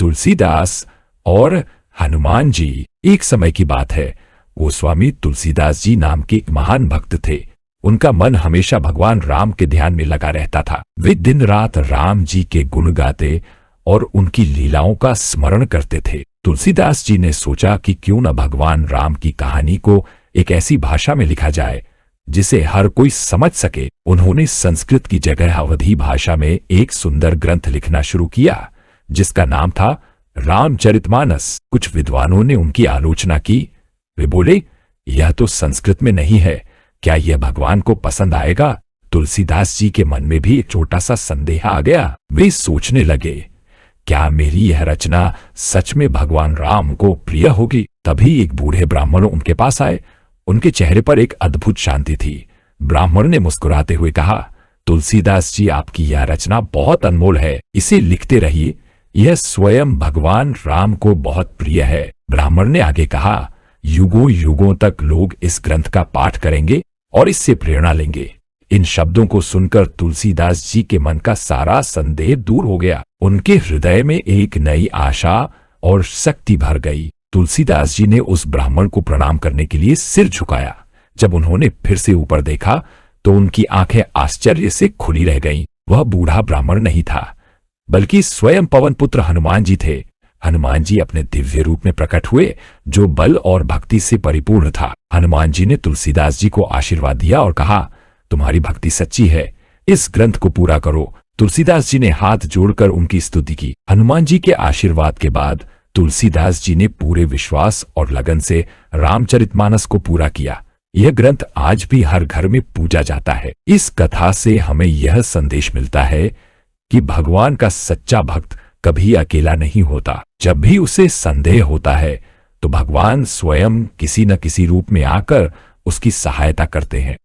तुलसीदास और हनुमान जी। एक समय की बात है, गोस्वामी तुलसीदास जी नाम के एक महान भक्त थे। उनका मन हमेशा भगवान राम के ध्यान में लगा रहता था। वे दिन रात राम जी के गुण गाते और उनकी लीलाओं का स्मरण करते थे। तुलसीदास जी ने सोचा कि क्यों न भगवान राम की कहानी को एक ऐसी भाषा में लिखा जाए जिसे हर कोई समझ सके। उन्होंने संस्कृत की जगह अवधी भाषा में एक सुंदर ग्रंथ लिखना शुरू किया जिसका नाम था रामचरितमानस। कुछ विद्वानों ने उनकी आलोचना की। वे बोले, यह तो संस्कृत में नहीं है, क्या यह भगवान को पसंद आएगा? तुलसीदास जी के मन में भी एक छोटा सा संदेह आ गया। वे सोचने लगे, क्या मेरी यह रचना सच में भगवान राम को प्रिय होगी? तभी एक बूढ़े ब्राह्मण उनके पास आए। उनके चेहरे पर एक अद्भुत शांति थी। ब्राह्मण ने मुस्कुराते हुए कहा, तुलसीदास जी, आपकी यह रचना बहुत अनमोल है, इसे लिखते रहिए, यह स्वयं भगवान राम को बहुत प्रिय है। ब्राह्मण ने आगे कहा, युगों युगों तक लोग इस ग्रंथ का पाठ करेंगे और इससे प्रेरणा लेंगे। इन शब्दों को सुनकर तुलसीदास जी के मन का सारा संदेह दूर हो गया। उनके हृदय में एक नई आशा और शक्ति भर गई। तुलसीदास जी ने उस ब्राह्मण को प्रणाम करने के लिए सिर झुकाया। जब उन्होंने फिर से ऊपर देखा तो उनकी आंखें आश्चर्य से खुली रह गईं। वह बूढ़ा ब्राह्मण नहीं था, बल्कि स्वयं पवन पुत्र हनुमान जी थे। हनुमान जी अपने दिव्य रूप में प्रकट हुए, जो बल और भक्ति से परिपूर्ण था। हनुमान जी ने तुलसीदास जी को आशीर्वाद दिया और कहा, तुम्हारी भक्ति सच्ची है, इस ग्रंथ को पूरा करो। तुलसीदास जी ने हाथ जोड़कर उनकी स्तुति की। हनुमान जी के आशीर्वाद के बाद तुलसीदास जी ने पूरे विश्वास और लगन से रामचरितमानस को पूरा किया। यह ग्रंथ आज भी हर घर में पूजा जाता है। इस कथा से हमें यह संदेश मिलता है कि भगवान का सच्चा भक्त कभी अकेला नहीं होता। जब भी उसे संदेह होता है तो भगवान स्वयं किसी न किसी रूप में आकर उसकी सहायता करते हैं।